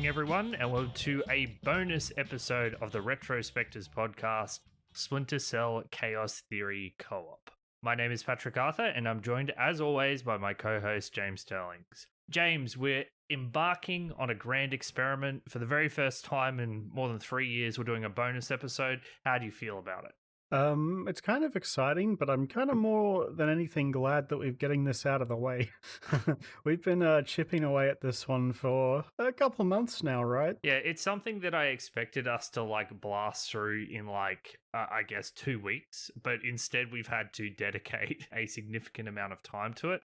everyone, and welcome to a bonus episode of the Retrospectives podcast, Splinter Cell Chaos Theory Co-op. My name is Patrick Arthur, and I'm joined, as always, by my co-host, James Sterlings. James, we're embarking on a grand experiment. For the very first time in more than 3 years, we're doing a bonus episode. How do you feel about it? It's kind of exciting, but I'm kind of more than anything glad that we're getting this out of the way. We've been chipping away at this one for a couple months now, right? Yeah, it's something that I expected us to blast through in I guess 2 weeks, but instead we've had to dedicate a significant amount of time to it.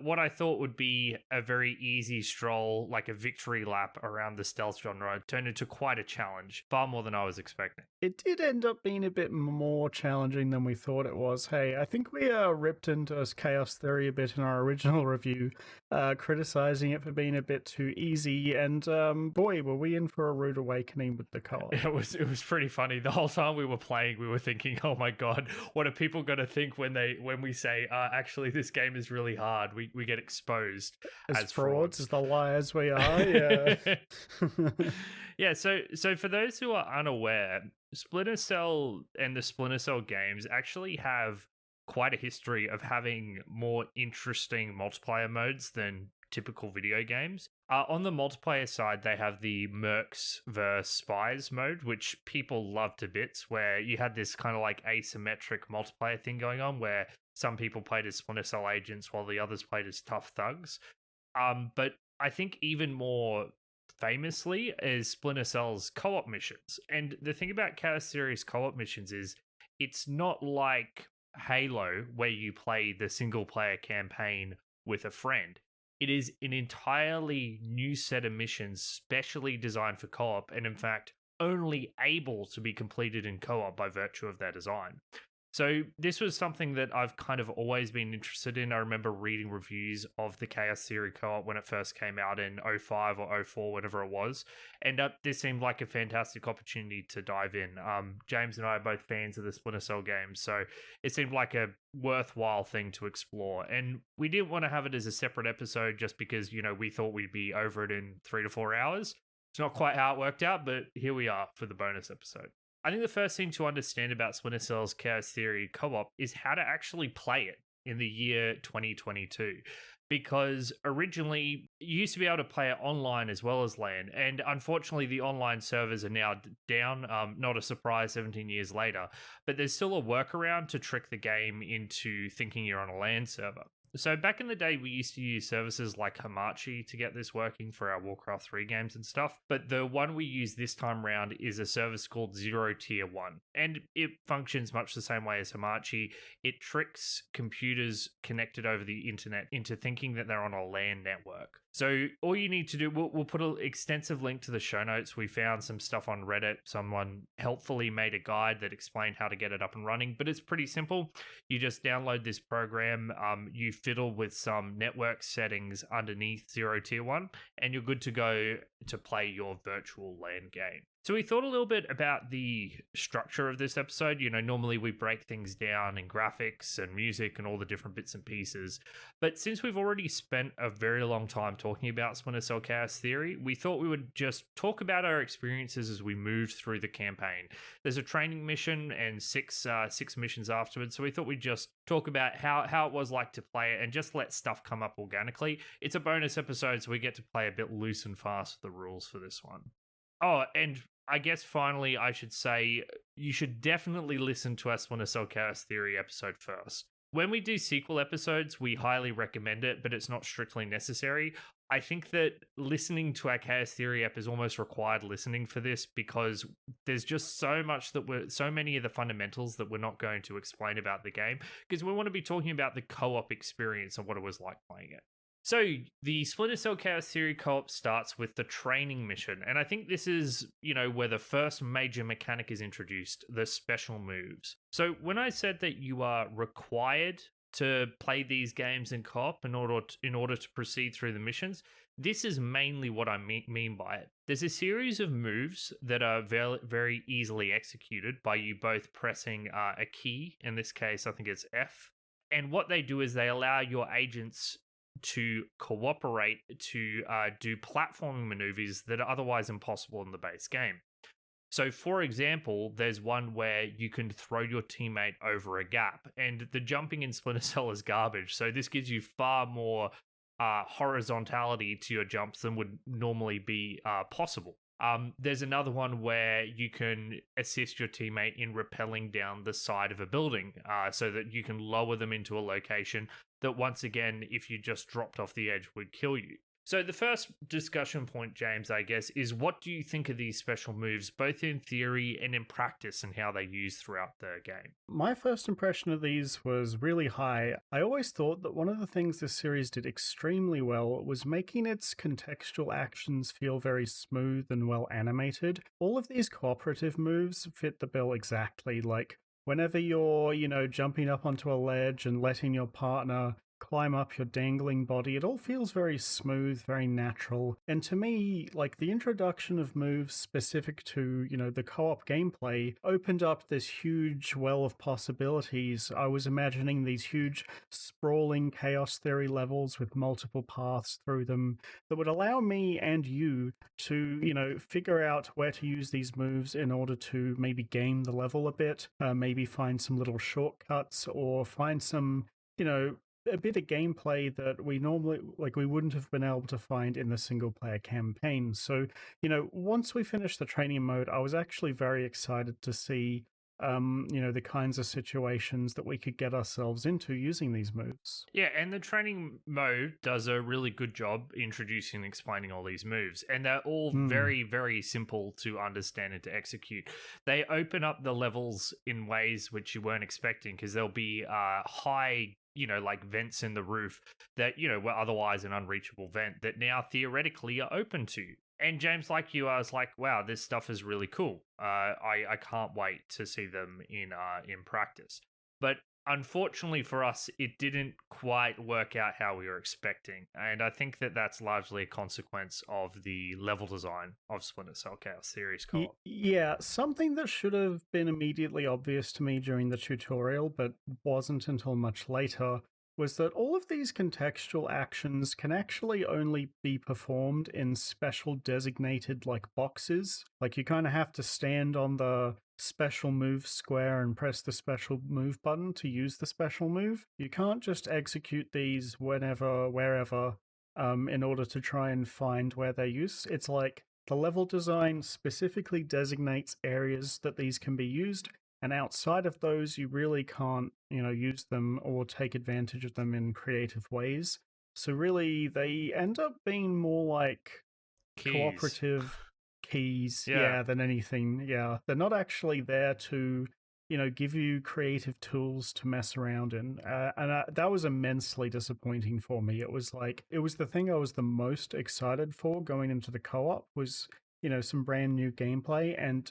What I thought would be a very easy stroll, like a victory lap around the stealth genre, turned into quite a challenge, far more than I was expecting. It did end up being a bit more challenging than we thought it was. Hey, I think we ripped into Chaos Theory a bit in our original review, criticizing it for being a bit too easy, and boy, were we in for a rude awakening with the co-op. It was pretty funny. The whole time we were playing, we were thinking, oh my god, what are people going to think when we say, actually this game is really hard? We get exposed as frauds. As the liars we are, yeah. Yeah, so for those who are unaware, Splinter Cell and the Splinter Cell games actually have quite a history of having more interesting multiplayer modes than typical video games. On the multiplayer side, they have the Mercs vs. Spies mode, which people love to bits, where you had this kind of asymmetric multiplayer thing going on, where some people played as Splinter Cell agents while the others played as tough thugs. But I think even more famously is Splinter Cell's co-op missions. And the thing about Chaos Theory's co-op missions is it's not like Halo, where you play the single-player campaign with a friend. It is an entirely new set of missions specially designed for co-op, and in fact, only able to be completed in co-op by virtue of their design. So this was something that I've kind of always been interested in. I remember reading reviews of the Chaos Theory co-op when it first came out in 05 or 04, whatever it was. And this seemed like a fantastic opportunity to dive in. James and I are both fans of the Splinter Cell games, so it seemed like a worthwhile thing to explore. And we didn't want to have it as a separate episode just because, we thought we'd be over it in 3 to 4 hours. It's not quite how it worked out, but here we are for the bonus episode. I think the first thing to understand about Splinter Cell's Chaos Theory co-op is how to actually play it in the year 2022. Because originally, you used to be able to play it online as well as LAN, and unfortunately the online servers are now down, not a surprise 17 years later, but there's still a workaround to trick the game into thinking you're on a LAN server. So back in the day, we used to use services like Hamachi to get this working for our Warcraft 3 games and stuff. But the one we use this time around is a service called Zero Tier 1. And it functions much the same way as Hamachi. It tricks computers connected over the internet into thinking that they're on a LAN network. So all you need to do, we'll put an extensive link to the show notes. We found some stuff on Reddit. Someone helpfully made a guide that explained how to get it up and running, but it's pretty simple. You just download this program, you fiddle with some network settings underneath Zero Tier 1, and you're good to go to play your virtual LAN game. So we thought a little bit about the structure of this episode. Normally we break things down in graphics and music and all the different bits and pieces. But since we've already spent a very long time talking about Splinter Cell Chaos Theory, we thought we would just talk about our experiences as we moved through the campaign. There's a training mission and six missions afterwards. So we thought we'd just talk about how it was like to play it and just let stuff come up organically. It's a bonus episode, so we get to play a bit loose and fast with the rules for this one. Oh, and I guess finally I should say you should definitely listen to our Splinter Cell Chaos Theory episode first. When we do sequel episodes, we highly recommend it, but it's not strictly necessary. I think that listening to our Chaos Theory ep is almost required listening for this because there's just so many of the fundamentals that we're not going to explain about the game because we want to be talking about the co-op experience of what it was like playing it. So the Splinter Cell Chaos Theory co-op starts with the training mission, and I think this is, where the first major mechanic is introduced, the special moves. So when I said that you are required to play these games in co-op in order to proceed through the missions, this is mainly what I mean by it. There's a series of moves that are very, very easily executed by you both pressing a key. In this case, I think it's F. And what they do is they allow your agents to cooperate to do platforming maneuvers that are otherwise impossible in the base game. So, for example, there's one where you can throw your teammate over a gap, and the jumping in Splinter Cell is garbage. So, this gives you far more horizontality to your jumps than would normally be possible. There's another one where you can assist your teammate in rappelling down the side of a building so that you can lower them into a location that, once again, if you just dropped off the edge, would kill you. So the first discussion point, James, I guess, is what do you think of these special moves, both in theory and in practice, and how they use throughout the game? My first impression of these was really high. I always thought that one of the things this series did extremely well was making its contextual actions feel very smooth and well animated. All of these cooperative moves fit the bill exactly. Like, whenever you're, jumping up onto a ledge and letting your partner climb up your dangling body, it all feels very smooth, very natural. And to me, like, the introduction of moves specific to, the co-op gameplay opened up this huge well of possibilities. I was imagining these huge sprawling chaos theory levels with multiple paths through them that would allow me and you to, figure out where to use these moves in order to maybe game the level a bit, maybe find some little shortcuts or find some, a bit of gameplay that we normally, like, we wouldn't have been able to find in the single player campaign. So, once we finished the training mode, I was actually very excited to see the kinds of situations that we could get ourselves into using these moves. Yeah, and the training mode does a really good job introducing and explaining all these moves. And they're all Hmm. very, very simple to understand and to execute. They open up the levels in ways which you weren't expecting because there'll be high, like vents in the roof that, were otherwise an unreachable vent that now theoretically are open to you. And James, like you, I was like, "Wow, this stuff is really cool. I can't wait to see them in practice." But unfortunately for us, it didn't quite work out how we were expecting, and I think that that's largely a consequence of the level design of Splinter Cell Chaos Series co-op. Yeah, something that should have been immediately obvious to me during the tutorial, but wasn't until much later, was that all of these contextual actions can actually only be performed in special designated like boxes. Like, you kind of have to stand on the special move square and press the special move button to use the special move. You can't just execute these whenever, wherever, in order to try and find where they're used. It's like the level design specifically designates areas that these can be used, and outside of those, you really can't, use them or take advantage of them in creative ways. So really, they end up being more like Keys. cooperative keys, Yeah. yeah, than anything. Yeah, they're not actually there to, give you creative tools to mess around in. And that was immensely disappointing for me. It was like, it was the thing I was the most excited for going into the co-op was, some brand new gameplay, and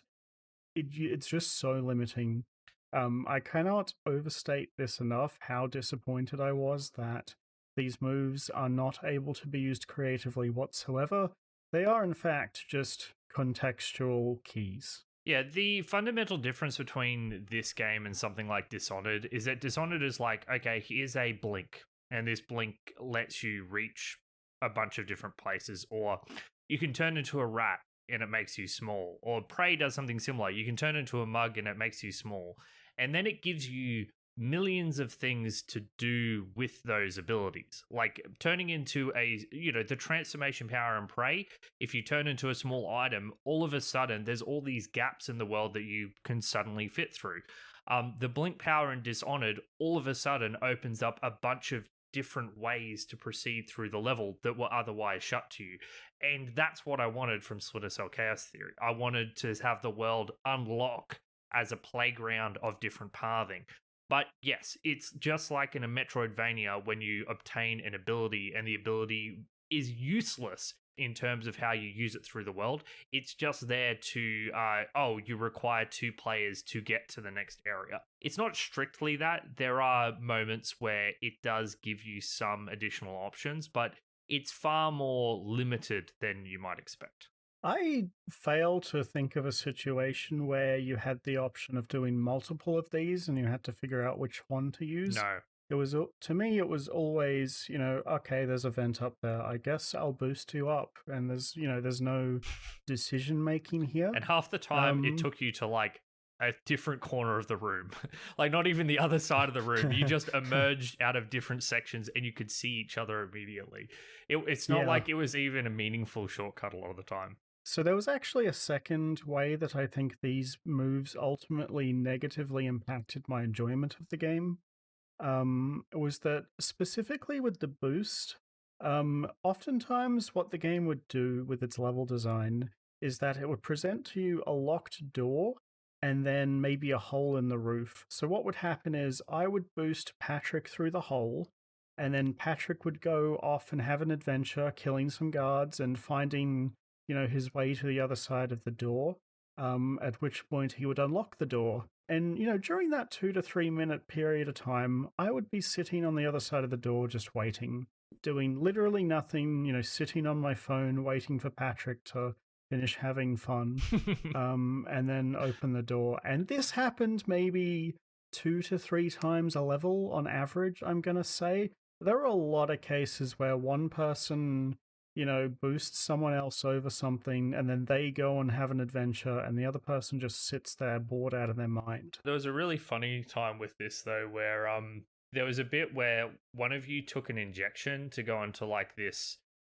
it's just so limiting. I cannot overstate this enough how disappointed I was that these moves are not able to be used creatively whatsoever. They are, in fact, just contextual keys. Yeah, the fundamental difference between this game and something like Dishonored is that Dishonored is like, okay, here's a blink, and this blink lets you reach a bunch of different places, or you can turn into a rat and it makes you small, or Prey does something similar. You can turn into a mug and it makes you small, and then it gives you millions of things to do with those abilities, like turning into the transformation power in Prey. If you turn into a small item, all of a sudden there's all these gaps in the world that you can suddenly fit through. The blink power in Dishonored all of a sudden opens up a bunch of different ways to proceed through the level that were otherwise shut to you. And that's what I wanted from Splinter Cell Chaos Theory. I wanted to have the world unlock as a playground of different pathing. But yes, it's just like in a Metroidvania when you obtain an ability and the ability is useless in terms of how you use it through the world. It's just there to, you require two players to get to the next area. It's not strictly that. There are moments where it does give you some additional options, but it's far more limited than you might expect. I fail to think of a situation where you had the option of doing multiple of these and you had to figure out which one to use. No. to me it was always, okay, there's a vent up there. I guess I'll boost you up, and there's no decision making here. And half the time it Um, took you to like a different corner of the room. Like not even the other side of the room. You just emerged out of different sections and you could see each other immediately. It's not yeah. like it was even a meaningful shortcut a lot of the time. So there was actually a second way that I think these moves ultimately negatively impacted my enjoyment of the game. Was that specifically with the boost? Oftentimes, what the game would do with its level design is that it would present to you a locked door and then maybe a hole in the roof. So, what would happen is I would boost Patrick through the hole, and then Patrick would go off and have an adventure, killing some guards and finding, his way to the other side of the door. At which point he would unlock the door. And, during that 2 to 3 minute period of time, I would be sitting on the other side of the door just waiting, doing literally nothing, sitting on my phone, waiting for Patrick to finish having fun, and then open the door. And this happened maybe 2 to 3 times a level on average, I'm going to say. There are a lot of cases where one person boosts someone else over something and then they go and have an adventure and the other person just sits there bored out of their mind. There was a really funny time with this though where there was a bit where one of you took an injection to go into like this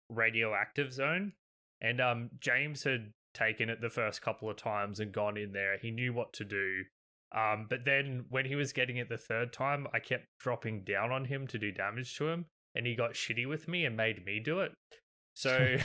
radioactive zone, and James had taken it the first couple of times and gone in there. He knew what to do. But then when he was getting it the third time, I kept dropping down on him to do damage to him, and he got shitty with me and made me do it. So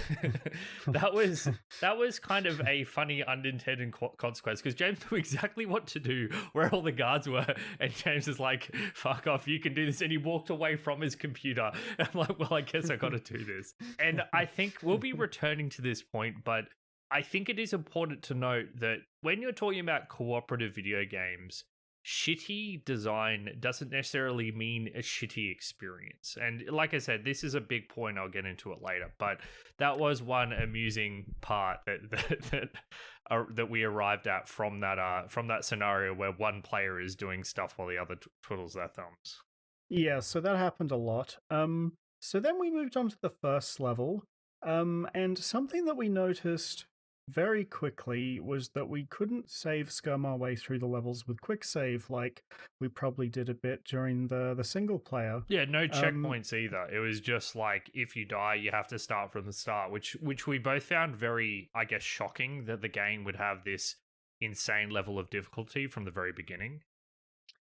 that was kind of a funny unintended consequence because James knew exactly what to do where all the guards were, and James is like, "Fuck off, you can do this," and he walked away from his computer. And I'm like, "Well, I guess I got to do this." And I think we'll be returning to this point, but I think it is important to note that when you're talking about cooperative video games, shitty design doesn't necessarily mean a shitty experience. And like I said, this is a big point. I'll get into it later, but that was one amusing part that we arrived at from that scenario where one player is doing stuff while the other twiddles their thumbs. Yeah, so that happened a lot. So then we moved on to the first level. And something that we noticed very quickly was that we couldn't save scum our way through the levels with quick save like we probably did a bit during the single player. Yeah, no checkpoints either. It was just like if you die, you have to start from the start, which we both found very, I guess, shocking that the game would have this insane level of difficulty from the very beginning.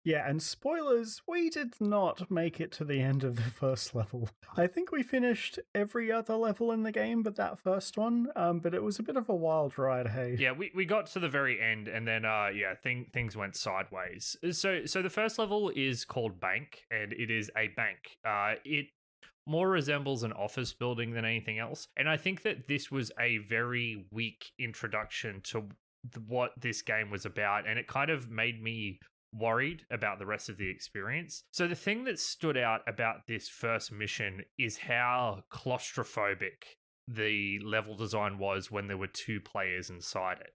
Yeah, and spoilers, we did not make it to the end of the first level. I think we finished every other level in the game but that first one, but it was a bit of a wild ride, hey? Yeah, we got to the very end and then things went sideways. So the first level is called Bank, and it is a bank. It more resembles an office building than anything else. And I think that this was a very weak introduction to what this game was about, and it kind of made me worried about the rest of the experience. So the thing that stood out about this first mission is how claustrophobic the level design was when there were two players inside it.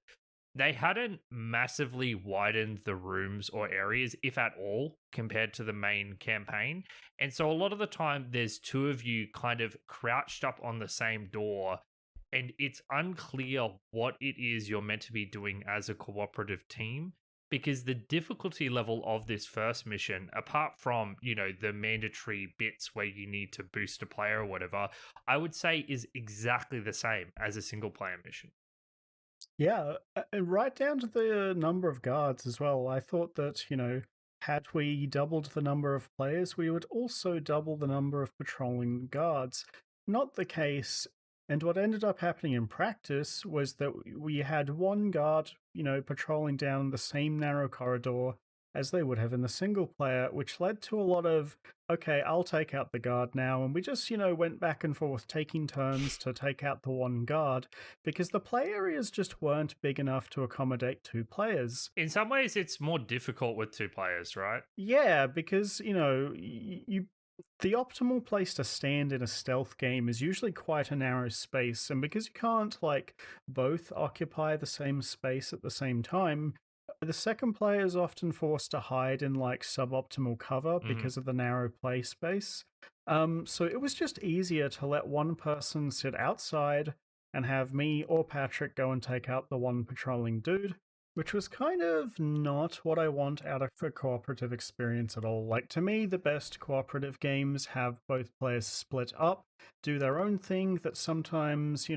They hadn't massively widened the rooms or areas, if at all, compared to the main campaign. And so a lot of the time, there's two of you kind of crouched up on the same door, and it's unclear what it is you're meant to be doing as a cooperative team. Because the difficulty level of this first mission, apart from, the mandatory bits where you need to boost a player or whatever, I would say is exactly the same as a single player mission. Yeah, right down to the number of guards as well. I thought that, had we doubled the number of players, we would also double the number of patrolling guards. Not the case. And what ended up happening in practice was that we had one guard, patrolling down the same narrow corridor as they would have in the single player, which led to a lot of, okay, I'll take out the guard now. And we just, went back and forth taking turns to take out the one guard because the play areas just weren't big enough to accommodate two players. In some ways, it's more difficult with two players, right? Yeah, because, the optimal place to stand in a stealth game is usually quite a narrow space, and because you can't both occupy the same space at the same time, The second player is often forced to hide in like suboptimal cover Hmm. because of the narrow play space. So it was just easier to let one person sit outside and have me or Patrick go and take out the one patrolling dude, which was kind of not what I want out of a cooperative experience at all. Like, to me, the best cooperative games have both players split up, do their own thing that sometimes,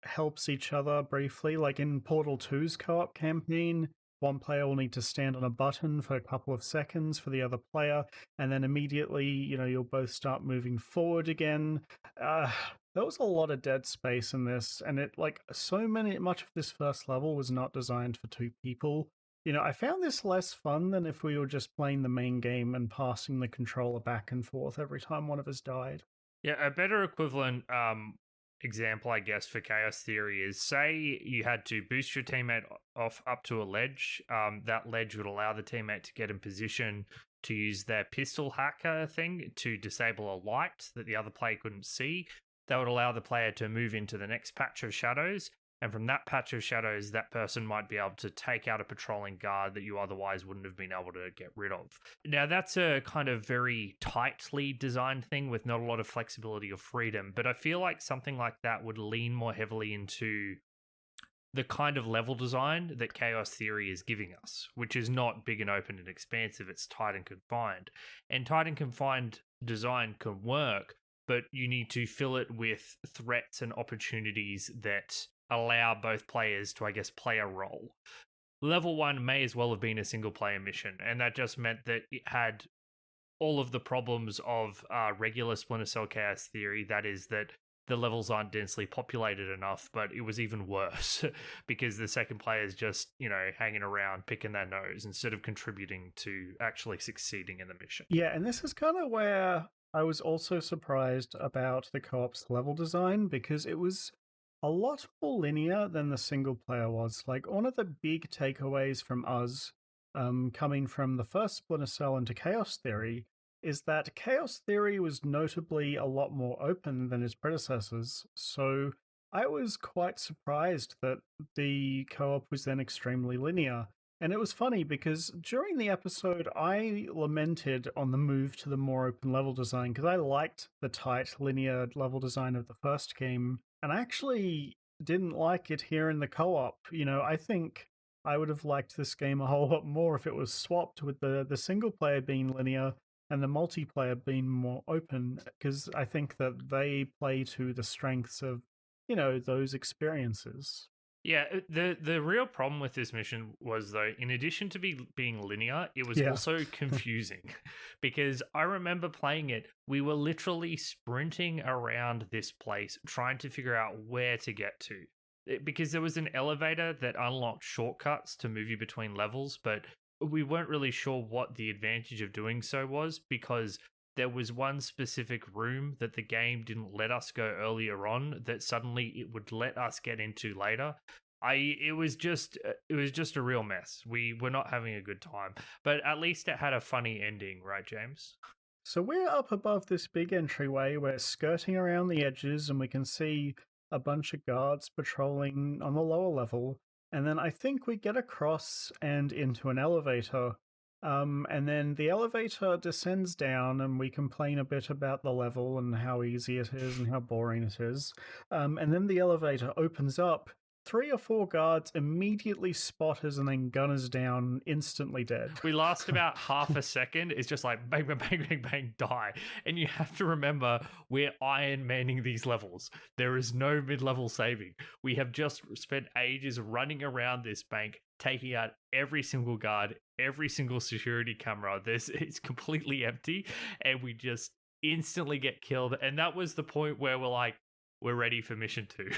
helps each other briefly. Like in Portal 2's co-op campaign, one player will need to stand on a button for a couple of seconds for the other player, and then immediately, you'll both start moving forward again. Uh, there was a lot of dead space in this, and much of this first level was not designed for two people. I found this less fun than if we were just playing the main game and passing the controller back and forth every time one of us died. Yeah, a better equivalent example, I guess, for chaos theory is say you had to boost your teammate off up to a ledge. That ledge would allow the teammate to get in position to use their pistol hacker thing to disable a light that the other player couldn't see. That would allow the player to move into the next patch of shadows. And from that patch of shadows, that person might be able to take out a patrolling guard that you otherwise wouldn't have been able to get rid of. Now, that's a kind of very tightly designed thing with not a lot of flexibility or freedom, but I feel like something like that would lean more heavily into the kind of level design that Chaos Theory is giving us, which is not big and open and expansive, it's tight and confined. And tight and confined design can work, but you need to fill it with threats and opportunities that allow both players to, I guess, play a role. Level 1 may as well have been a single player mission, and that just meant that it had all of the problems of regular Splinter Cell Chaos Theory. That is, that the levels aren't densely populated enough, but it was even worse because the second player is just, hanging around picking their nose instead of contributing to actually succeeding in the mission. Yeah, and this is kind of where I was also surprised about the co-op's level design because it was a lot more linear than the single player was. Like, one of the big takeaways from us, coming from the first Splinter Cell into Chaos Theory, is that Chaos Theory was notably a lot more open than its predecessors. So I was quite surprised that the co-op was then extremely linear. And it was funny because during the episode, I lamented on the move to the more open level design because I liked the tight linear level design of the first game. And I actually didn't like it here in the co op. I think I would have liked this game a whole lot more if it was swapped with the single player being linear and the multiplayer being more open because I think that they play to the strengths of, those experiences. Yeah, the real problem with this mission was, though, in addition to being linear, it was Yeah. also confusing because I remember playing it. We were literally sprinting around this place trying to figure out where to get to. Because there was an elevator that unlocked shortcuts to move you between levels, but we weren't really sure what the advantage of doing so was because there was one specific room that the game didn't let us go earlier on that suddenly it would let us get into later. It was just a real mess. We were not having a good time, but at least it had a funny ending, right, James? So we're up above this big entryway. We're skirting around the edges, and we can see a bunch of guards patrolling on the lower level. And then I think we get across and into an elevator. And then the elevator descends down, and we complain a bit about the level and how easy it is and how boring it is. And then the elevator opens up. 3 or 4 guards immediately spot us and then gun us down, instantly dead. We last about half a second. It's just like bang, bang, bang, bang, bang, die. And you have to remember we're Iron Manning these levels. There is no mid level saving. We have just spent ages running around this bank, taking out every single guard, every single security camera. It's completely empty, and we just instantly get killed. And that was the point where we're ready for mission 2.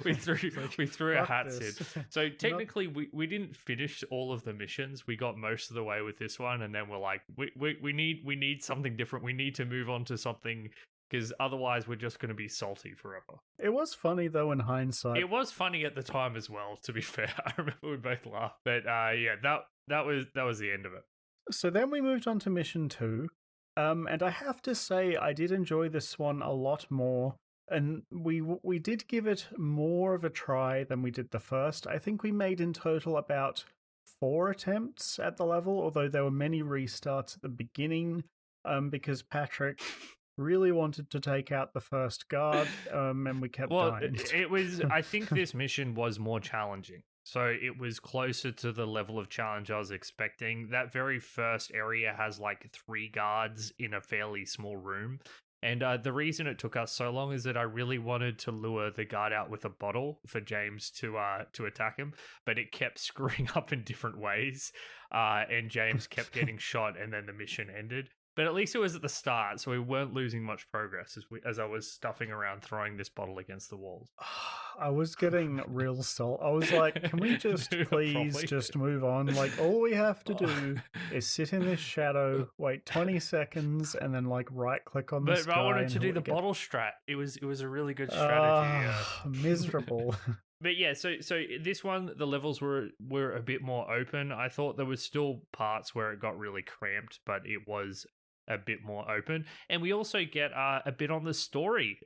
we threw our hats in. So technically, we didn't finish all of the missions. We got most of the way with this one, and then we're like, we need something different. We need to move on to something because otherwise we're just going to be salty forever. It was funny though in hindsight. It was funny at the time as well. To be fair, I remember we both laughed, but yeah, that was the end of it. So then we moved on to mission 2. And I have to say, I did enjoy this one a lot more and we did give it more of a try than we did the first. I think we made in total about 4 attempts at the level, although there were many restarts at the beginning, because Patrick really wanted to take out the first guard, and we kept Well, dying. it was. I think this mission was more challenging. So it was closer to the level of challenge I was expecting. That very first area has like 3 guards in a fairly small room. And the reason it took us so long is that I really wanted to lure the guard out with a bottle for James to attack him, but it kept screwing up in different ways, and James kept getting shot, and then the mission ended. But at least it was at the start, so we weren't losing much progress as I was stuffing around throwing this bottle against the walls. I was getting real salt. I was like, can we just please Probably. just move on? Like, all we have to do is sit in this shadow, wait 20 seconds, and then like right click on this But I guy wanted and to do he'll the get bottle strat. It was a really good strategy. miserable. But yeah, so this one the levels were a bit more open. I thought there was still parts where it got really cramped, but it was a bit more open. And we also get a bit on the story.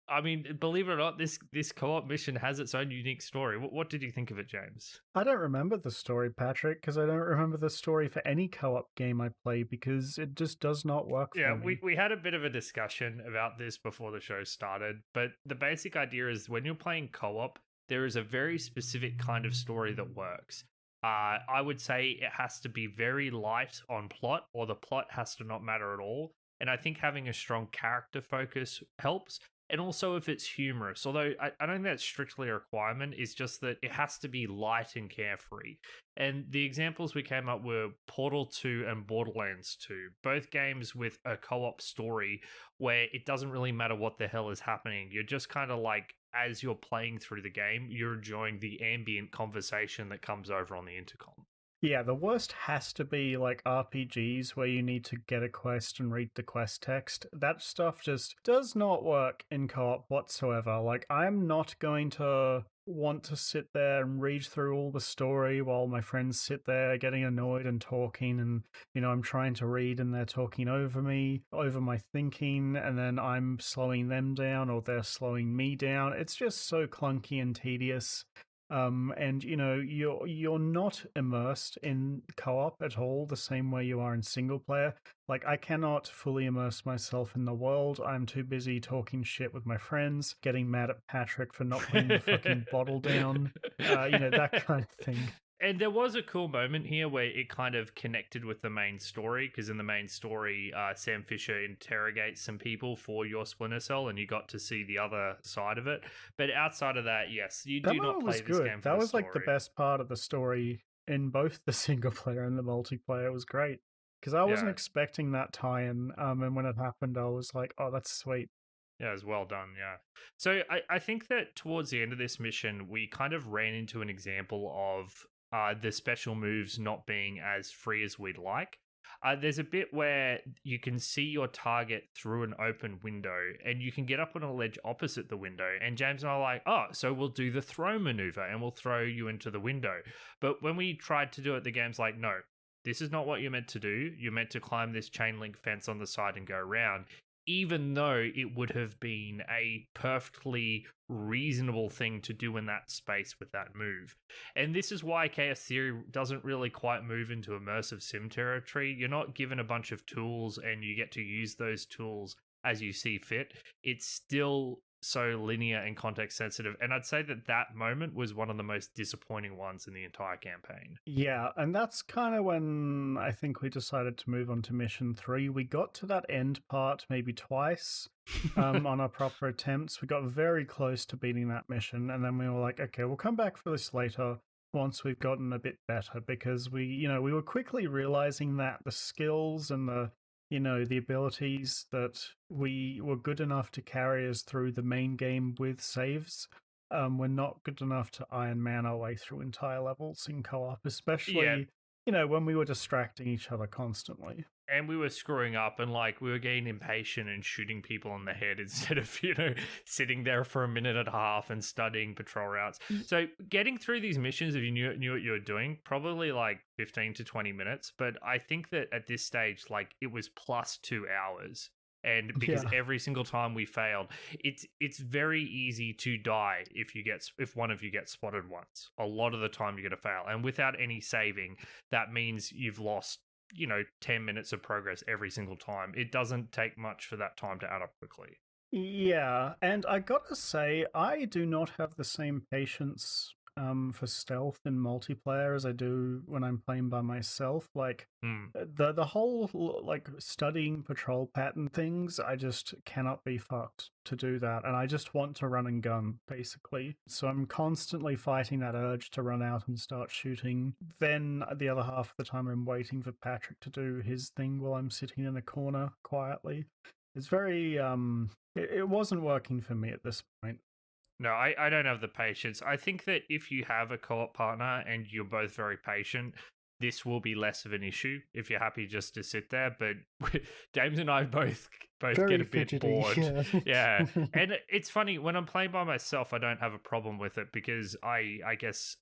I mean, believe it or not, this co-op mission has its own unique story. What did you think of it, James? I don't remember the story, Patrick, because I don't remember the story for any co-op game I play because it just does not work Yeah, for me. we had a bit of a discussion about this before the show started, but the basic idea is when you're playing co-op, there is a very specific kind of story that works. I would say it has to be very light on plot, or the plot has to not matter at all. And I think having a strong character focus helps. And also if it's humorous, although I don't think that's strictly a requirement, it's just that it has to be light and carefree. And the examples we came up were Portal 2 and Borderlands 2, both games with a co op story where it doesn't really matter what the hell is happening. You're just kind of like, as you're playing through the game, you're enjoying the ambient conversation that comes over on the intercom. Yeah, the worst has to be like RPGs where you need to get a quest and read the quest text. That stuff just does not work in co-op whatsoever. Like, I'm not going to want to sit there and read through all the story while my friends sit there getting annoyed and talking, and I'm trying to read and they're talking over me, over my thinking, and then I'm slowing them down or they're slowing me down. It's just so clunky and tedious. And you're not immersed in co-op at all the same way you are in single player. Like, I cannot fully immerse myself in the world. I'm too busy talking shit with my friends, getting mad at Patrick for not putting the fucking bottle down, that kind of thing. And there was a cool moment here where it kind of connected with the main story, because in the main story, Sam Fisher interrogates some people for your Splinter Cell, and you got to see the other side of it. But outside of that, yes, you That do not moment play was this good. game for That the was like the story. best part of the story in both the single player and the multiplayer. It was great because I wasn't Yeah, expecting that tie-in. And when it happened, I was like, "Oh, that's sweet." yeah, it was well done. Yeah. So I think that towards the end of this mission, we kind of ran into an example of the special moves not being as free as we'd like. There's a bit where you can see your target through an open window, and you can get up on a ledge opposite the window. And James and I are like, oh, so we'll do the throw maneuver and we'll throw you into the window. But when we tried to do it, the game's like, no, this is not what you're meant to do. You're meant to climb this chain link fence on the side and go around, even though it would have been a perfectly reasonable thing to do in that space with that move. And this is why Chaos Theory doesn't really quite move into immersive sim territory. You're not given a bunch of tools and you get to use those tools as you see fit. It's still so linear and context sensitive. And I'd say that moment was one of the most disappointing ones in the entire campaign. Yeah, and that's kind of when I think we decided to move on to mission 3. We got to that end part maybe twice on our proper attempts. We got very close to beating that mission, and then we were like, okay, we'll come back for this later once we've gotten a bit better, because we were quickly realizing that the skills and the abilities that we were good enough to carry us through the main game with saves, we're not good enough to Iron Man our way through entire levels in co-op, Yeah, especially, when we were distracting each other constantly. and we were screwing up, and like we were getting impatient and shooting people on the head instead of sitting there for a minute and a half and studying patrol routes. So getting through these missions, if you knew what you were doing, probably like 15 to 20 minutes. But I think that at this stage, like, it was plus 2 hours. And because Yeah. every single time we failed, it's very easy to die if one of you gets spotted once. A lot of the time you're going to fail, and without any saving, that means you've lost 10 minutes of progress every single time. It doesn't take much for that time to add up quickly. Yeah, and I gotta say, I do not have the same patience for stealth in multiplayer as I do when I'm playing by myself. Like Hmm. the whole like studying patrol pattern things, I just cannot be fucked to do that, and I just want to run and gun basically. So I'm constantly fighting that urge to run out and start shooting. Then the other half of the time, I'm waiting for Patrick to do his thing while I'm sitting in a corner quietly. It's very it wasn't working for me at this point. No, I don't have the patience. I think that if you have a co-op partner and you're both very patient, this will be less of an issue if you're happy just to sit there. But James and I both get Very a bit fidgety, bored. yeah. Yeah. And it's funny, when I'm playing by myself, I don't have a problem with it because I guess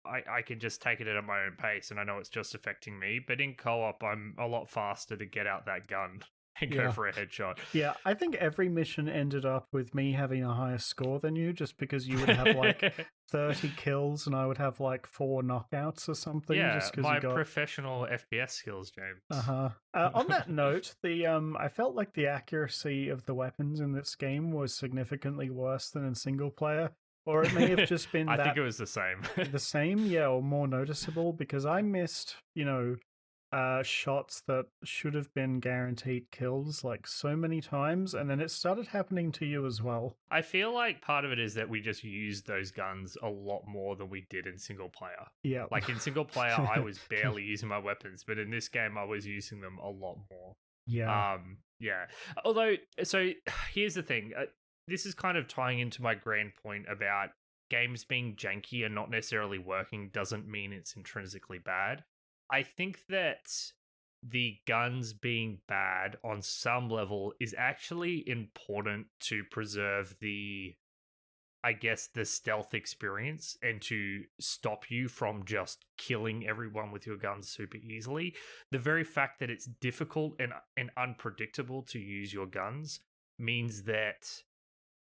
I can just take it at my own pace and I know it's just affecting me. But in co-op, I'm a lot faster to get out that gun and go Yeah. for a headshot. Yeah, I think every mission ended up with me having a higher score than you, just because you would have like 30 kills and I would have like 4 knockouts or something, Yeah, just because you my got. professional FPS skills, James. Uh-huh. On that note, the I felt like the accuracy of the weapons in this game was significantly worse than in single player, or it may have just been I think that it was the same. the same, yeah, or more noticeable, because I missed, shots that should have been guaranteed kills like so many times, and then it started happening to you as well. I feel like part of it is that we just used those guns a lot more than we did in single player. Yeah. Like in single player, I was barely using my weapons, but in this game, I was using them a lot more. Yeah. Yeah. Although, so here's the thing. This is kind of tying into my grand point about games being janky and not necessarily working doesn't mean it's intrinsically bad. I think that the guns being bad on some level is actually important to preserve the stealth experience and to stop you from just killing everyone with your guns super easily. The very fact that it's difficult and unpredictable to use your guns means that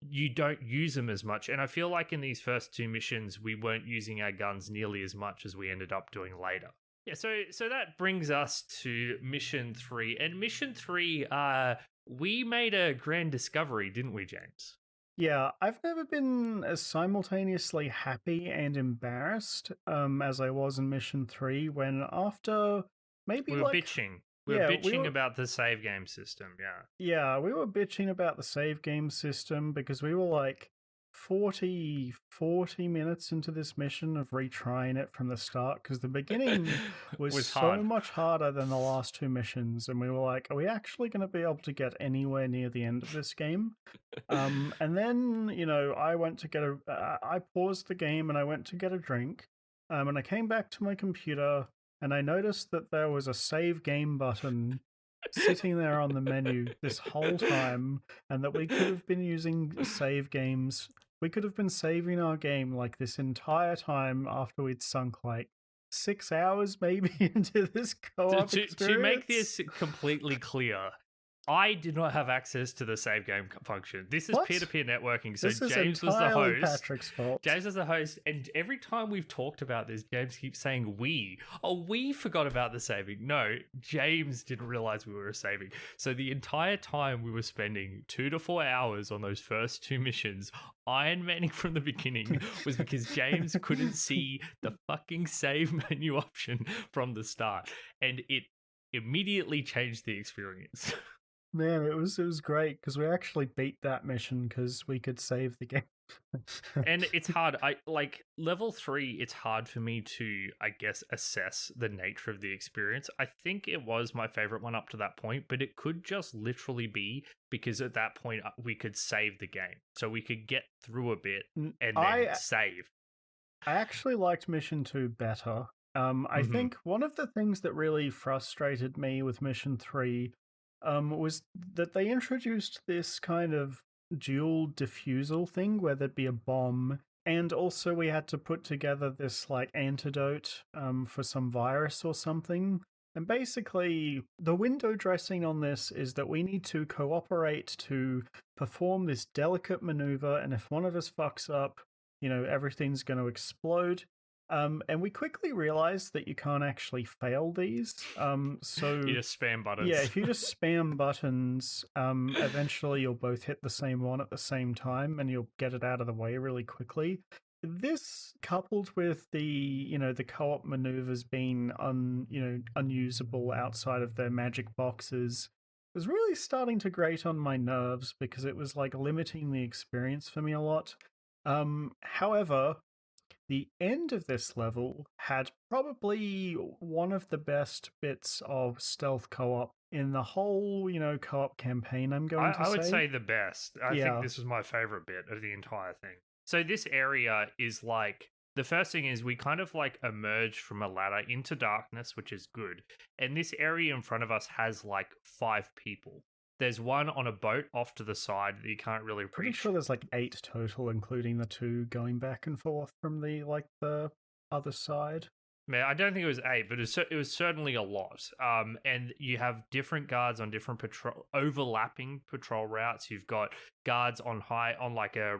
you don't use them as much. And I feel like in these first two missions, we weren't using our guns nearly as much as we ended up doing later. Yeah, so that brings us to mission 3. And mission 3, we made a grand discovery, didn't we, James? Yeah, I've never been as simultaneously happy and embarrassed as I was in Mission 3 when after maybe We were like bitching. We were yeah, bitching about the save game system, yeah. yeah, we were bitching about the save game system because we were like 40 minutes into this mission of retrying it from the start because the beginning was so hard. much harder than the last two missions, and we were like, are we actually going to be able to get anywhere near the end of this game? And then I went to get I paused the game and I went to get a drink, and I came back to my computer and I noticed that there was a save game button sitting there on the menu this whole time, and that we could have been using save games. We could have been saving our game like this entire time after we'd sunk like 6 hours maybe into this co-op experience. To make this completely clear, I did not have access to the save game function. This is What? peer-to-peer networking, so This is James was the entirely host. Patrick's fault. James was the host, and every time we've talked about this, James keeps saying we. Oh, we forgot about the saving. No, James didn't realize we were saving. So the entire time we were spending 2 to 4 hours on those first two missions, Iron Manning from the beginning, was because James couldn't see the fucking save menu option from the start, and it immediately changed the experience. Man, it was great because we actually beat that mission because we could save the game. And it's hard. I like level 3. It's hard for me to, I guess, assess the nature of the experience. I think it was my favorite one up to that point, but it could just literally be because at that point we could save the game, so we could get through a bit and then save. I actually liked Mission 2 better. I think one of the things that really frustrated me with Mission 3 was that they introduced this kind of dual diffusal thing where there'd be a bomb, and also we had to put together this like antidote for some virus or something. And basically, the window dressing on this is that we need to cooperate to perform this delicate maneuver, and if one of us fucks up, everything's going to explode. And we quickly realize that you can't actually fail these. You So just spam yeah, buttons. if you just spam buttons, eventually you'll both hit the same one at the same time and you'll get it out of the way really quickly. This coupled with the co-op maneuvers being unusable outside of their magic boxes was really starting to grate on my nerves because it was like limiting the experience for me a lot. However, the end of this level had probably one of the best bits of stealth co-op in the whole, co-op campaign, I'm going to I would say. say the best. I think Yeah, this was my favorite bit of the entire thing. So this area is like the first thing is we kind of like emerge from a ladder into darkness, which is good. And this area in front of us has like 5 people. There's one on a boat off to the side that you can't really pretty reach. sure there's like 8 total, including the 2 going back and forth from the other side. Man, I don't think it was 8, but it was certainly a lot. And you have different guards on different overlapping patrol routes. You've got guards on like a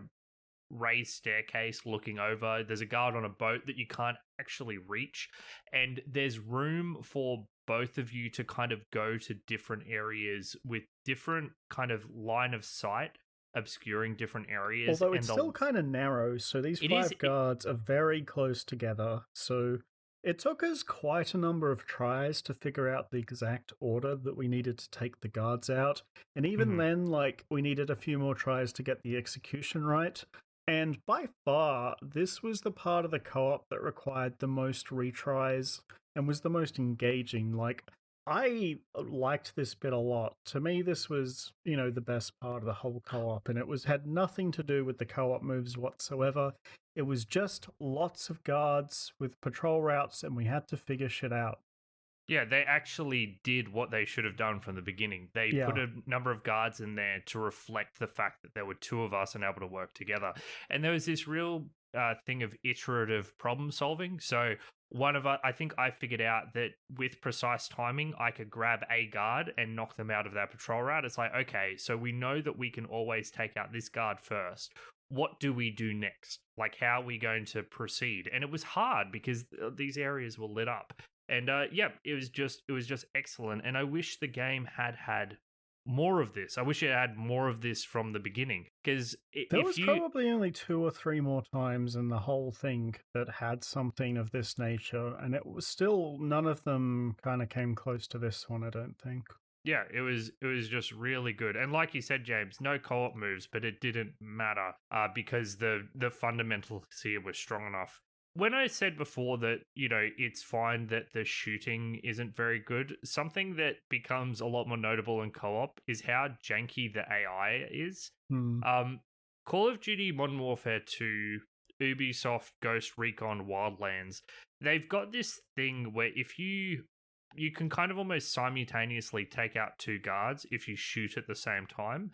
raised staircase looking over. There's a guard on a boat that you can't actually reach, and there's room for both of you to kind of go to different areas with different kind of line of sight obscuring different areas. Although it's And still kind of narrow, so these it is 5 guards are very close together. So it took us quite a number of tries to figure out the exact order that we needed to take the guards out. And even mhm. then, like, we needed a few more tries to get the execution right. And by far, this was the part of the co op that required the most retries and was the most engaging. Like, I liked this bit a lot. To me, this was, the best part of the whole co-op, and it was had nothing to do with the co-op moves whatsoever. It was just lots of guards with patrol routes, and we had to figure shit out. Yeah, they actually did what they should have done from the beginning. They put Yeah, a number of guards in there to reflect the fact that there were 2 of us and able to work together. And there was this real thing of iterative problem solving. So one of us, I think I figured out that with precise timing, I could grab a guard and knock them out of their patrol route. It's like, okay, so we know that we can always take out this guard first. What do we do next? Like, how are we going to proceed? And it was hard because these areas were lit up. And yeah, it was just excellent. And I wish the game had more of this. I wish it had more of this from the beginning. Because there if was you, probably only 2 or 3 more times in the whole thing that had something of this nature, and it was still none of them kind of came close to this one. I don't think. yeah, it was just really good. And like you said, James, no co-op moves, but it didn't matter because the fundamentals here were strong enough. When I said before that, it's fine that the shooting isn't very good, something that becomes a lot more notable in co-op is how janky the AI is. Hmm. Um, Call of Duty Modern Warfare 2, Ubisoft Ghost Recon Wildlands, they've got this thing where if you can kind of almost simultaneously take out 2 guards if you shoot at the same time.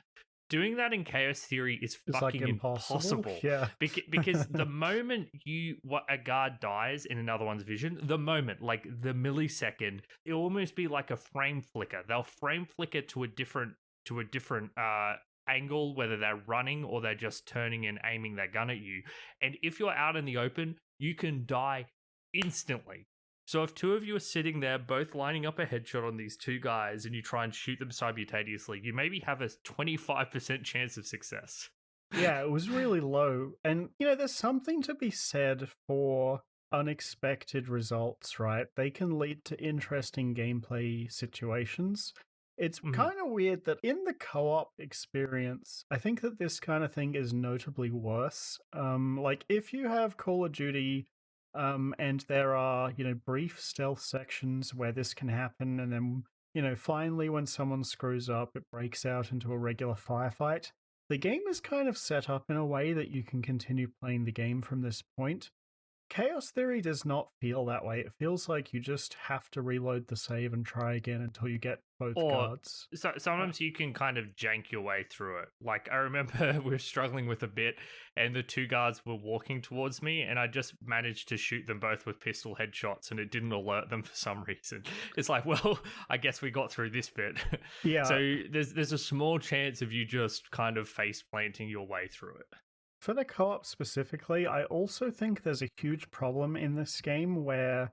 Doing that in Chaos Theory is It's like fucking impossible. impossible Yeah. because the moment a guard dies in another one's vision, the moment, like the millisecond, it'll almost be like a frame flicker. They'll frame flicker to a different angle, whether they're running or they're just turning and aiming their gun at you. And if you're out in the open, you can die instantly. So if 2 of you are sitting there, both lining up a headshot on these 2 guys, and you try and shoot them simultaneously, you maybe have a 25% chance of success. Yeah, it was really low. And, there's something to be said for unexpected results, right? They can lead to interesting gameplay situations. It's Mhm. kind of weird that in the co op experience, I think that this kind of thing is notably worse. Like, if you have Call of Duty, and there are, brief stealth sections where this can happen, and then, finally when someone screws up, it breaks out into a regular firefight. The game is kind of set up in a way that you can continue playing the game from this point. Chaos Theory does not feel that way. It feels like you just have to reload the save and try again until you get both Or guards. sometimes you can kind of jank your way through it. Like I remember we were struggling with a bit, and the two guards were walking towards me, and I just managed to shoot them both with pistol headshots, and it didn't alert them for some reason. It's like, well, I guess we got through this bit. Yeah. So there's a small chance of you just kind of face planting your way through it. For the co-op specifically, I also think there's a huge problem in this game where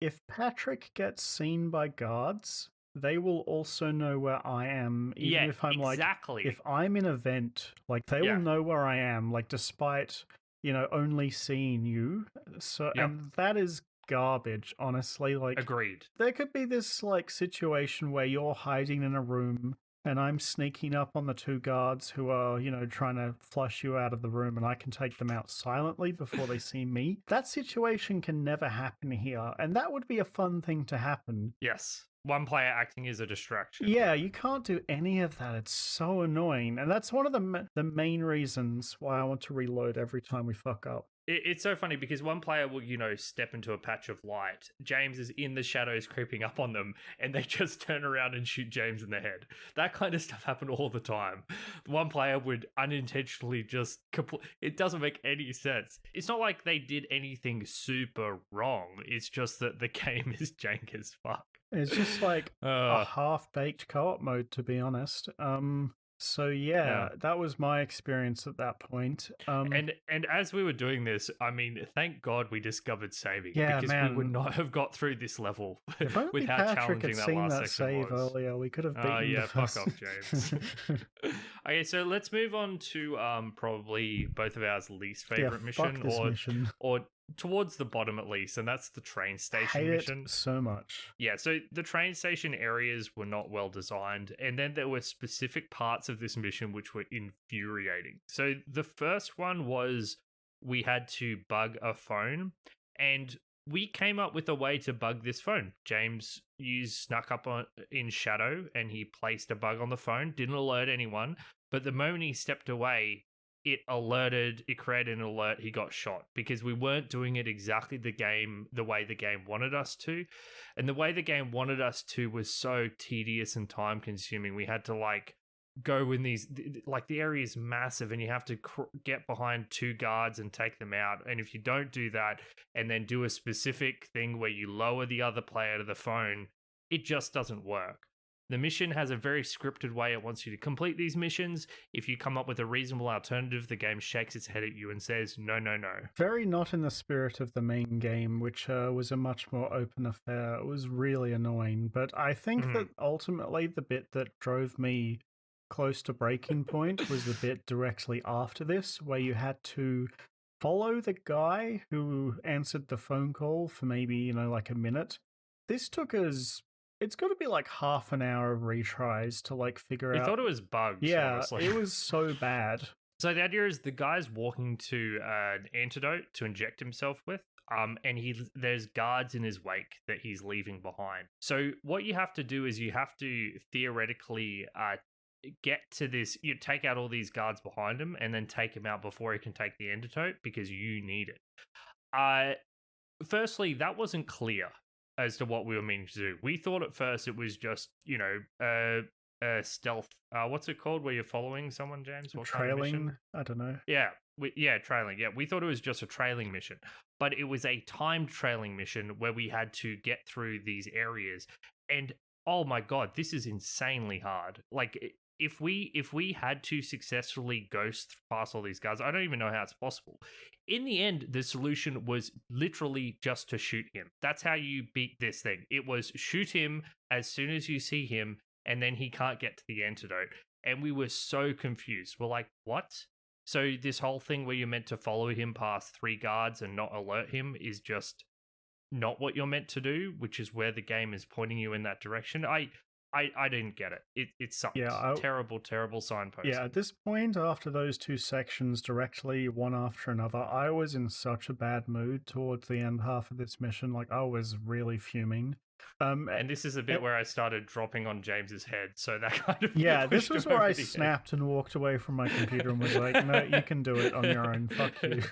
if Patrick gets seen by guards, they will also know where I am, even Yeah, if I'm exactly. if I'm in a vent, like they will Yeah. know where I am, like despite, only seeing you. So, Yep. and that is garbage, honestly. Like, Agreed. there could be this like situation where you're hiding in a room and I'm sneaking up on the two guards who are, trying to flush you out of the room, and I can take them out silently before they see me. That situation can never happen here, and that would be a fun thing to happen. Yes. One player acting as a distraction. Yeah, you can't do any of that. It's so annoying, and that's one of the main reasons why I want to reload every time we fuck up. It's so funny because one player will, step into a patch of light. James is in the shadows creeping up on them, and they just turn around and shoot James in the head. That kind of stuff happened all the time. One player would unintentionally just it doesn't make any sense. It's not like they did anything super wrong. It's just that the game is jank as fuck. It's just like a half-baked co-op mode, to be honest. So yeah, that was my experience at that point. And as we were doing this, I mean, thank God we discovered saving, Yeah, because we would not have got through this level if only with how Patrick challenging had that seen last that section save was. earlier, we could have beaten the fuck first... off, James. Okay, so let's move on to probably both of ours least favorite mission, or towards the bottom at least, and that's the train station hate mission. It so much. Yeah, so the train station areas were not well designed, and then there were specific parts of this mission which were infuriating. So the first one was we had to bug a phone, and we came up with a way to bug this phone. James snuck up in shadow, and he placed a bug on the phone, didn't alert anyone, but the moment he stepped away, it created an alert, he got shot, because we weren't doing it exactly the way the game wanted us to. And the way the game wanted us to was so tedious and time consuming. We had to go in these, the area is massive, and you have to get behind two guards and take them out. And if you don't do that and then do a specific thing where you lower the other player to the phone, it just doesn't work. The mission has a very scripted way it wants you to complete these missions. If you come up with a reasonable alternative, the game shakes its head at you and says, no, no, no. Very not in the spirit of the main game, which was a much more open affair. It was really annoying. But I think that ultimately the bit that drove me close to breaking point was the bit directly after this, where you had to follow the guy who answered the phone call for maybe, like a minute. This took us... It's got to be like half an hour of retries to figure out. We thought it was bugs. Yeah, honestly. It was so bad. So the idea is the guy's walking to an antidote to inject himself with, and there's guards in his wake that he's leaving behind. So what you have to do is you have to theoretically get to this. You take out all these guards behind him, and then take him out before he can take the antidote, because you need it. Firstly, that wasn't clear as to what we were meaning to do. We thought at first it was just, stealth. What's it called where you're following someone, James? What trailing? Kind of mission? I don't know. Yeah, trailing. Yeah, we thought it was just a trailing mission, but it was a timed trailing mission where we had to get through these areas. And oh my God, this is insanely hard. If we had to successfully ghost past all these guys, I don't even know how it's possible. In the end, the solution was literally just to shoot him. That's how you beat this thing. It was shoot him as soon as you see him, and then he can't get to the antidote. And we were so confused. We're like, what? So this whole thing where you're meant to follow him past three guards and not alert him is just not what you're meant to do, which is where the game is pointing you in that direction. I didn't get it. It sucked. Yeah, terrible signpost. Yeah, at this point, after those two sections directly, one after another, I was in such a bad mood towards the end half of this mission. I was really fuming. And this is a bit it- where I started dropping on James's head, so that kind of yeah, this pushed was him where over I the edge. snapped and walked away from my computer and was like, "No, you can do it on your own. Fuck you."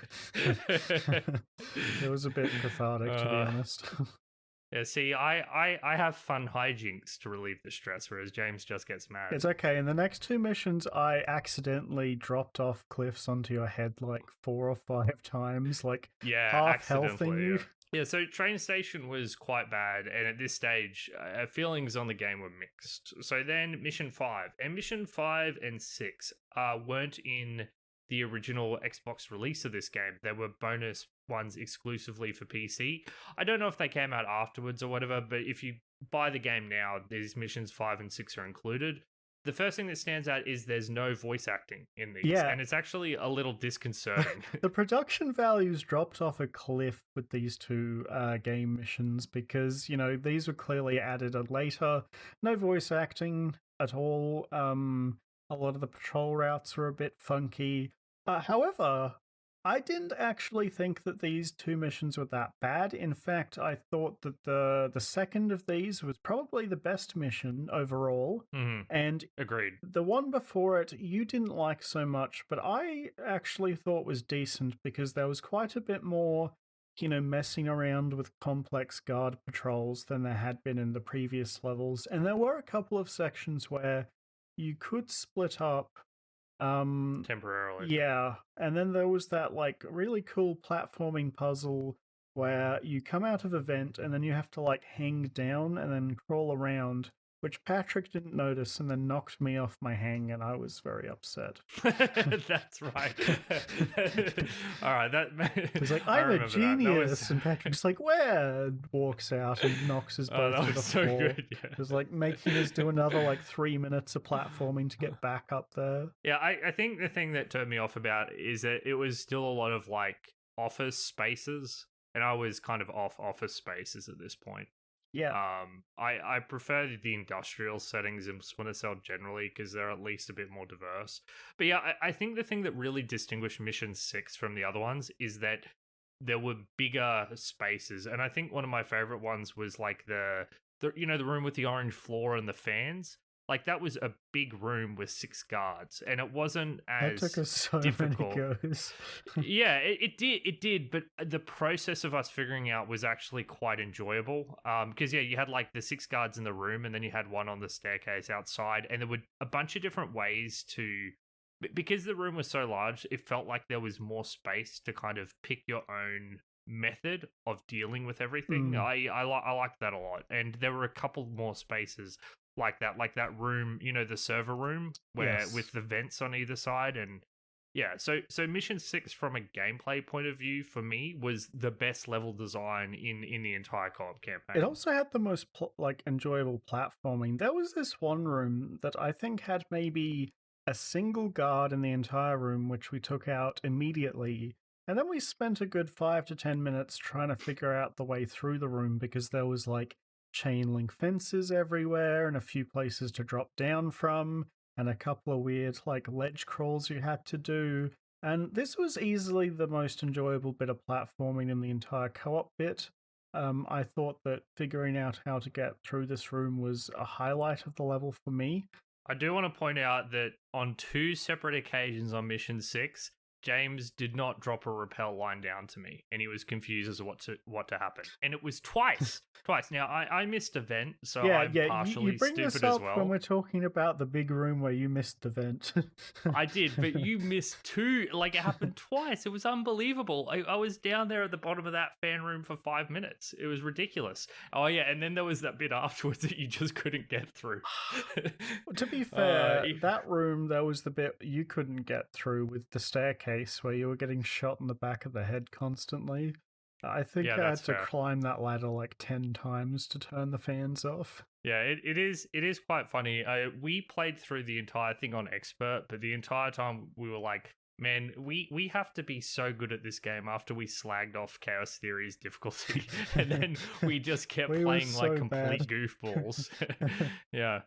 It was a bit cathartic, to be honest. Yeah, see, I have fun hijinks to relieve the stress, whereas James just gets mad. It's okay. In the next 2 missions, I accidentally dropped off cliffs onto your head like 4 or 5 times, like half healthing you. Yeah, so train station was quite bad, and at this stage, feelings on the game were mixed. So then mission 5, and mission 5 and 6 weren't in the original Xbox release of this game. There were bonus ones exclusively for PC. I don't know if they came out afterwards or whatever, but if you buy the game now, these missions 5 and 6 are included. The first thing that stands out is there's no voice acting in these, Yeah. and it's actually a little disconcerting. The production values dropped off a cliff with these two game missions because, these were clearly added later. No voice acting at all. A lot of the patrol routes are a bit funky. However, I didn't actually think that these two missions were that bad. In fact, I thought that the second of these was probably the best mission overall. And Agreed. the one before it, you didn't like so much, but I actually thought was decent because there was quite a bit more, messing around with complex guard patrols than there had been in the previous levels. And there were a couple of sections where you could split up. Temporarily. Yeah, and then there was that like really cool platforming puzzle where you come out of a vent and then you have to like hang down and then crawl around, which Patrick didn't notice and then knocked me off my hang, and I was very upset. That's right. All right, He's like, "I'm a genius," and Patrick's like, "Where?" And walks out and knocks us both to the floor. Good, yeah. It was like making us do another like 3 minutes of platforming to get back up there. Yeah, I think the thing that turned me off about is that it was still a lot of like office spaces, and I was kind of off office spaces at this point. Yeah. I prefer the industrial settings in Splinter Cell generally because they're at least a bit more diverse. But yeah, I think the thing that really distinguished Mission 6 from the other ones is that there were bigger spaces, and I think one of my favorite ones was like the room with the orange floor and the fans. Like that was a big room with 6 guards, and it wasn't as that took us so difficult. many goes. Yeah, it did, but the process of us figuring out was actually quite enjoyable. Because you had like the 6 guards in the room, and then you had one on the staircase outside, and there were a bunch of different ways to. Because the room was so large, it felt like there was more space to kind of pick your own method of dealing with everything. I liked that a lot, and there were a couple more spaces like that room, the server room where with the vents on either side. And yeah, so mission 6 from a gameplay point of view for me was the best level design in the entire co-op campaign. It also had the most enjoyable platforming. There was this one room that I think had maybe a single guard in the entire room, which we took out immediately, and then we spent a good 5 to 10 minutes trying to figure out the way through the room because there was like chain link fences everywhere and a few places to drop down from and a couple of weird like ledge crawls you had to do. And this was easily the most enjoyable bit of platforming in the entire co-op bit. I thought that figuring out how to get through this room was a highlight of the level for me. I do want to point out that on 2 separate occasions on Mission 6, James did not drop a rappel line down to me, and he was confused as to what to happen. And it was twice. Now, I missed a vent, so I'm partially you bring stupid this up as well. When we're talking about the big room where you missed the vent. I did, but you missed 2. Like, it happened twice. It was unbelievable. I was down there at the bottom of that fan room for 5 minutes. It was ridiculous. Oh, yeah, and then there was that bit afterwards that you just couldn't get through. To be fair, that room, there was the bit you couldn't get through with the staircase where you were getting shot in the back of the head constantly. I think I had to climb that ladder like 10 times to turn the fans off. Yeah, it is quite funny. We played through the entire thing on expert, but the entire time we were like, man, we have to be so good at this game after we slagged off Chaos Theory's difficulty, and then we just kept playing like complete goofballs. Yeah.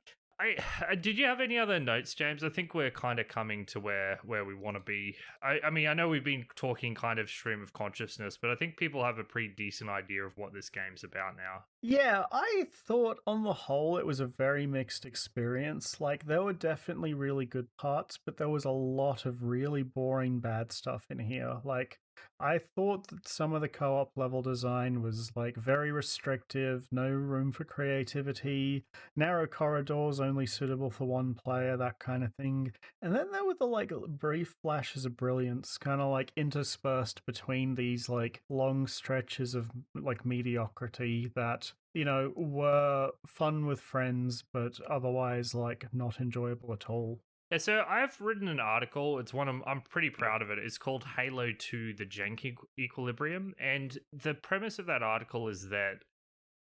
Did you have any other notes, James? I think we're kind of coming to where we want to be. I mean, I know we've been talking kind of stream of consciousness, but I think people have a pretty decent idea of what this game's about now. Yeah, I thought on the whole it was a very mixed experience. Like, there were definitely really good parts, but there was a lot of really boring bad stuff in here. Like, I thought that some of the co op level design was like very restrictive, no room for creativity, narrow corridors only suitable for one player, that kind of thing. And then there were the like brief flashes of brilliance, kind of like interspersed between these like long stretches of like mediocrity that, were fun with friends, but otherwise like not enjoyable at all. Yeah, so I've written an article. It's one I'm pretty proud of it. It's called Halo 2 The Jank Equilibrium. And the premise of that article is that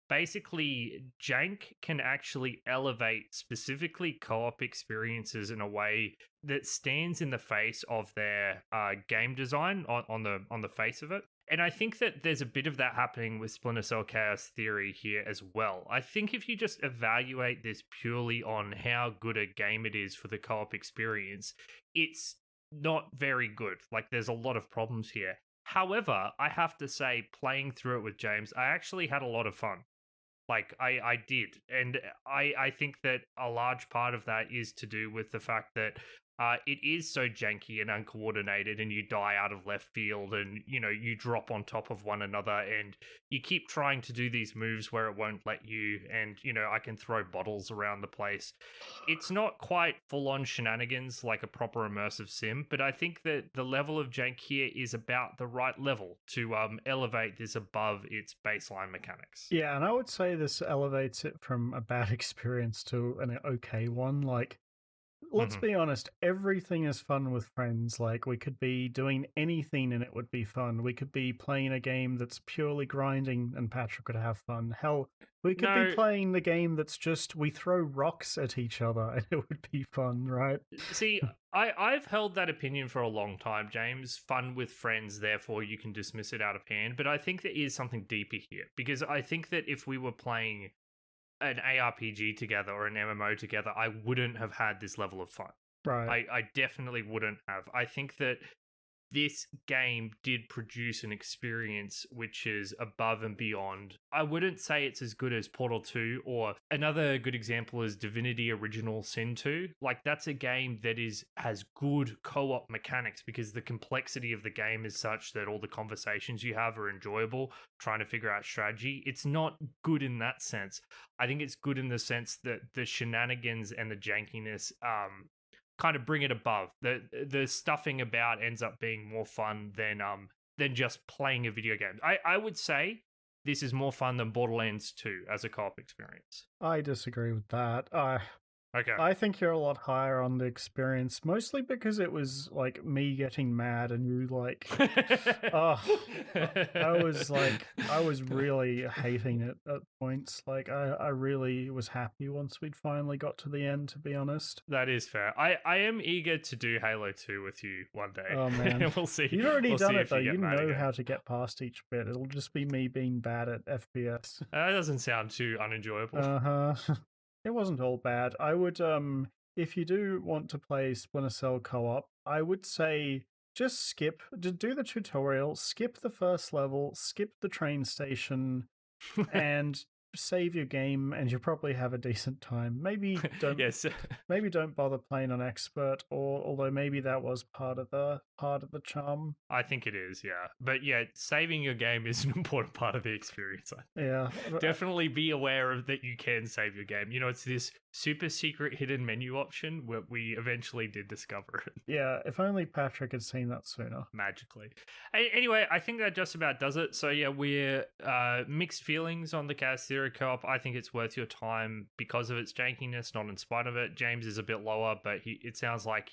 basically jank can actually elevate specifically co-op experiences in a way that stands in the face of their game design on the face of it. And I think that there's a bit of that happening with Splinter Cell Chaos Theory here as well. I think if you just evaluate this purely on how good a game it is for the co-op experience, it's not very good. Like, there's a lot of problems here. However, I have to say, playing through it with James, I actually had a lot of fun. Like, I did, and I think that a large part of that is to do with the fact that it is so janky and uncoordinated, and you die out of left field, and you drop on top of one another, and you keep trying to do these moves where it won't let you, and I can throw bottles around the place. It's not quite full on shenanigans like a proper immersive sim, but I think that the level of jank here is about the right level to elevate this above its baseline mechanics. Yeah, and I would say this elevates it from a bad experience to an okay one. Like, let's hmm be honest, everything is fun with friends. Like, we could be doing anything and it would be fun. We could be playing a game that's purely grinding and Patrick would have fun. Hell, we could be No, playing the game that's just we throw rocks at each other and it would be fun, right? see, I've held that opinion for a long time, James. Fun with friends, therefore you can dismiss it out of hand. But I think there is something deeper here because I think that if we were playing an ARPG together or an MMO together, I wouldn't have had this level of fun. Right. I definitely wouldn't have. I think that this game did produce an experience which is above and beyond. I wouldn't say it's as good as Portal 2, or another good example is Divinity Original Sin 2. Like, that's a game that has good co-op mechanics because the complexity of the game is such that all the conversations you have are enjoyable, trying to figure out strategy. It's not good in that sense. I think it's good in the sense that the shenanigans and the jankiness kind of bring it above. The stuffing about ends up being more fun than just playing a video game. I would say this is more fun than Borderlands 2 as a co-op experience. I disagree with that. Okay. I think you're a lot higher on the experience, mostly because it was like me getting mad and you like, oh, I was really hating it at points. Like, I really was happy once we'd finally got to the end, to be honest. That is fair. I am eager to do Halo 2 with you one day. Oh man, we'll see. you've already We'll done see it if though. you You get mad know again. how to get past each bit. It'll just be me being bad at FPS. That doesn't sound too unenjoyable. Uh huh. It wasn't all bad. I would if you do want to play Splinter Cell co-op, I would say just do the tutorial, skip the first level, skip the train station, and save your game, and you'll probably have a decent time. Yes. Maybe don't bother playing on expert, or although maybe that was part of the charm. I think it is, yeah. But yeah, saving your game is an important part of the experience. I think. Yeah, Definitely be aware of that you can save your game. It's this super secret hidden menu option where we eventually did discover it yeah. If only Patrick had seen that sooner. magically. Anyway, I think that just about does it. So yeah, we're mixed feelings on the Chaos Theory co-op. I think it's worth your time because of its jankiness, not in spite of it. James is a bit lower, but it sounds like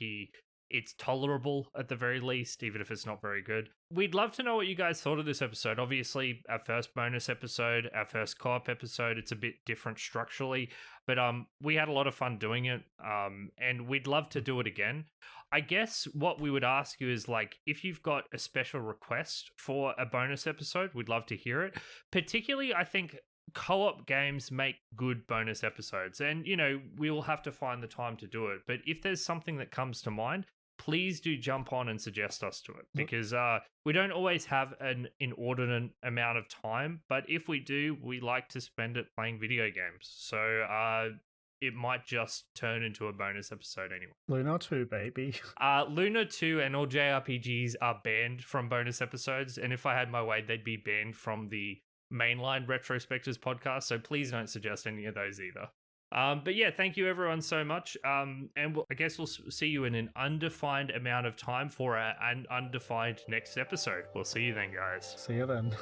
it's tolerable at the very least, even if it's not very good. We'd love to know what you guys thought of this episode. Obviously, our first bonus episode, our first co-op episode, it's a bit different structurally, but we had a lot of fun doing it, and we'd love to do it again. I guess what we would ask you is, like, if you've got a special request for a bonus episode, we'd love to hear it. Particularly, I think co-op games make good bonus episodes, and we'll have to find the time to do it. But if there's something that comes to mind, please do jump on and suggest us to it, because we don't always have an inordinate amount of time, but if we do, we like to spend it playing video games. So it might just turn into a bonus episode anyway. Luna 2, baby. Luna 2 and all JRPGs are banned from bonus episodes, and if I had my way, they'd be banned from the mainline Retrospectives podcast, so please don't suggest any of those either. But yeah, thank you everyone so much. And I guess we'll see you in an undefined amount of time for an undefined next episode. We'll see you then, guys. See you then.